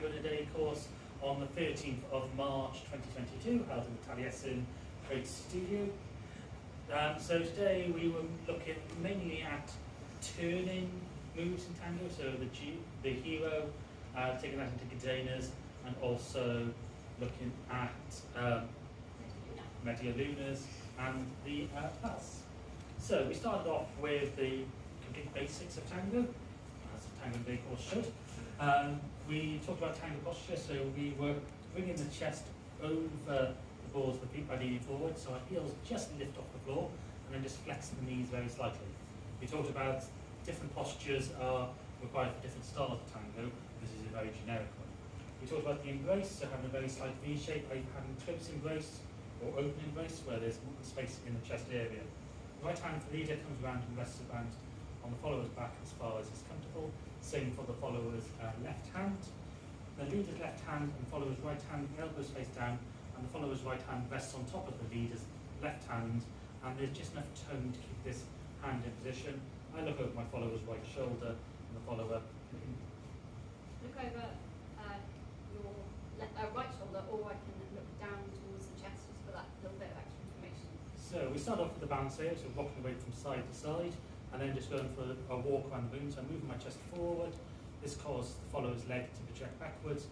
Tango in a Day course on the 13th of March 2022, held in the Taliesin Great Studio. So today we were looking mainly at turning moves in Tango, so the hero, taking that into Cadenas, and also looking at Media Lunas and the Vals. So we started off with the complete basics of Tango, as a Tango Day course should. We talked about Tango posture, so we were bringing the chest over the balls of the feet by leaning forward, so our heels just lift off the floor, and then just flex the knees very slightly. We talked about different postures are required for different styles of Tango. This is a very generic one. We talked about the embrace, so having a very slight V shape, either having close embrace or open embrace, where there's more space in the chest area. The right hand leader comes around and rests around on the follower's back as far as is comfortable. Same for the follower's left hand. The leader's left hand and follower's right hand, the elbows face down, and the follower's right hand rests on top of the leader's left hand, and there's just enough tone to keep this hand in position. I look over my follower's right shoulder, and the follower look over your right shoulder, or I can look down towards the chest just for that little bit of extra information. So we start off with the balance here, so rocking away from side to side, and then just going for a walk around the room. So I'm moving my chest forward. This causes the follower's leg to project backwards,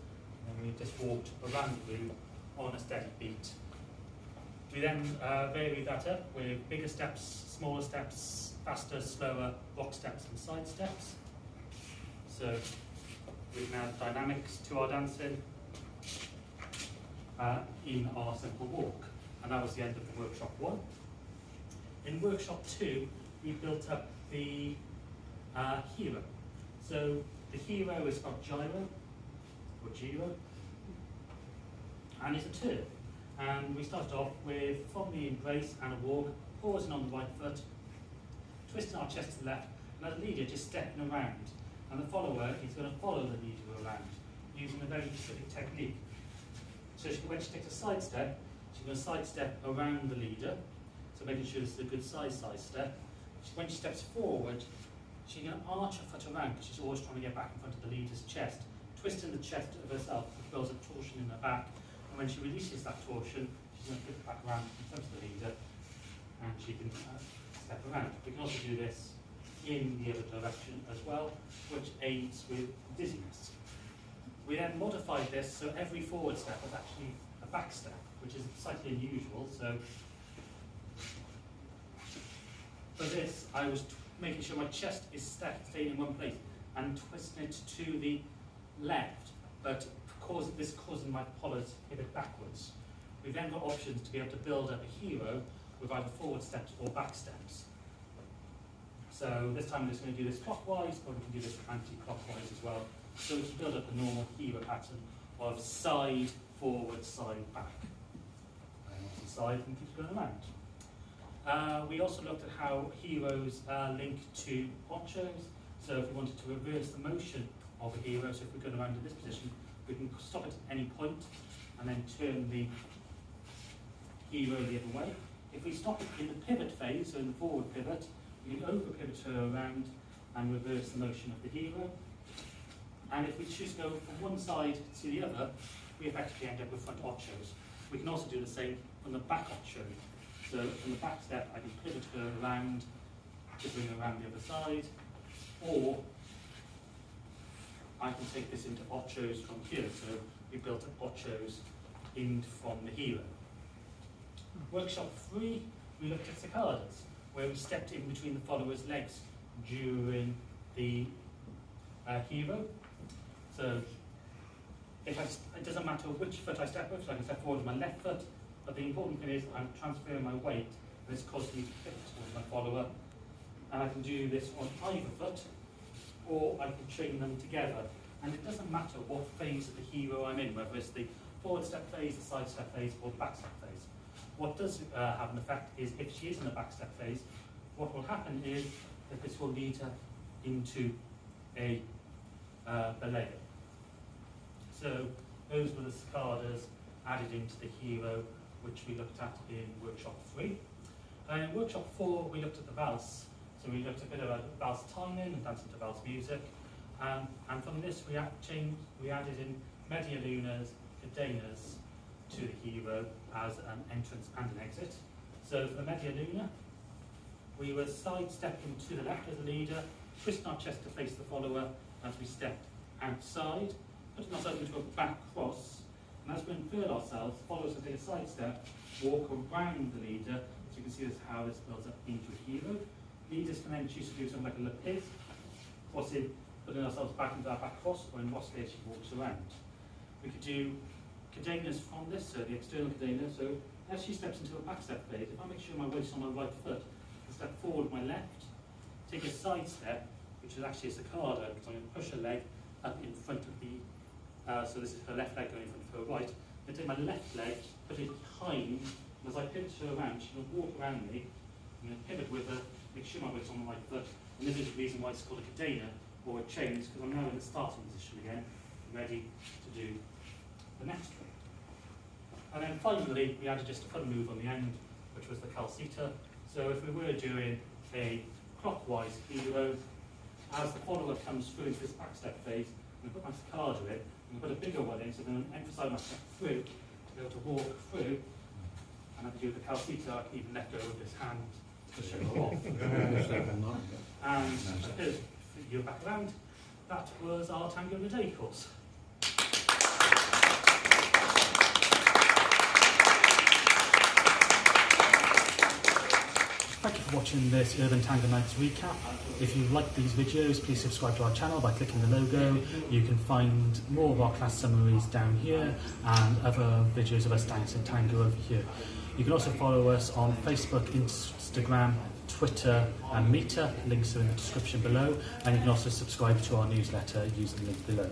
and then we just walked around the room on a steady beat. We then vary that up with bigger steps, smaller steps, faster, slower, rock steps and side steps. So we can add dynamics to our dancing in our simple walk. And that was the end of the workshop 1. In workshop 2, we built up the hero. So the hero has got gyro, or Giro, and it's a turn. And we started off with, from the embrace and a walk, pausing on the right foot, twisting our chest to the left, and the leader just stepping around. And the follower is going to follow the leader around, using a very specific technique. So when she takes a side step, she's going to sidestep around the leader, so making sure this is a good side step. When she steps forward, she's going to arch her foot around, because she's always trying to get back in front of the leader's chest, twisting the chest of herself, which builds a torsion in her back. And when she releases that torsion, she's going to flip back around in front of the leader, and she can step around. We can also do this in the other direction as well, which aids with dizziness. We then modified this so every forward step was actually a back step, which is slightly unusual. So for this, I was making sure my chest is staying in one place and twisting it to the left, but this causing my collars to pivot backwards. We've then got options to be able to build up a hero with either forward steps or back steps. So this time I'm just going to do this clockwise, but we can do this anti-clockwise as well. So we can build up a normal hero pattern of side, forward, side, back. And onto the side and keep going around. We also looked at how heroes link to ponchos. So if we wanted to reverse the motion of a hero, so if we're going around in this position, we can stop it at any point and then turn the hero the other way. If we stop it in the pivot phase, so in the forward pivot, we can over pivot her around and reverse the motion of the hero. And if we choose to go from one side to the other, we effectively end up with front ochos. We can also do the same on the back ocho. So from the back step, I can pivot her around to bring her around the other side, or I can take this into ochos from here. So we built up ochos in from the hero. Workshop 3, we looked at sacadas, where we stepped in between the follower's legs during the hero. So it doesn't matter which foot I step with, so I can step forward with my left foot, but the important thing is I'm transferring my weight, and this causes me to pivot towards my follower. And I can do this on either foot, or I can chain them together. And it doesn't matter what phase of the hero I'm in, whether it's the forward step phase, the side step phase, or the back step phase. What does have an effect is if she is in the back step phase, what will happen is that this will lead her into a Boleos. So those were the sacadas added into the hero, which we looked at in workshop 3. In workshop 4, we looked at the Vals. So we looked a bit about Vals timing and dancing to Vals music. And from this, we added in media lunas, cadenas to the hero as an entrance and an exit. So for the media luna, we were sidestepping to the left as the leader, twisting our chest to face the follower as we stepped outside, putting ourselves into a back cross, and as we unfurl ourselves, followers will take a side step, walk around the leader. So you can see this how this builds up into a hero. Leaders can then choose to do something like a lapis, crossing, putting ourselves back into our back cross, or in Rossley as she walks around. We could do cadenas from this, so the external cadena. So as she steps into a back step phase, if I make sure my weight's on my right foot, I step forward with my left, take a side step, which is actually a sacada, because I'm going to push her leg up in front of the, so this is her left leg going in front of her right. I'm going to take my left leg, put it behind, and as I pivot her around, she's going to walk around me. I'm going to pivot with her, make sure my weight's on the right foot. And this is the reason why it's called a cadena, or a chain, is because I'm now in the starting position again, ready to do the next one. And then finally, we added just a fun move on the end, which was the calcita. So if we were doing a clockwise hero, as the follower comes through into this back step phase, I'm going to put my sacada in, and put a bigger one in, so then I emphasise my step through, to be able to walk through, and I can do the calcita, I can even let go of this hand to show her off. And because you're back around, that was our Tango in a Day course. Thank you for watching this Urban Tango Nights recap. If you like these videos, please subscribe to our channel by clicking the logo. You can find more of our class summaries down here and other videos of us dancing tango over here. You can also follow us on Facebook, Instagram, Twitter and Meetup. Links are in the description below, and you can also subscribe to our newsletter using the link below.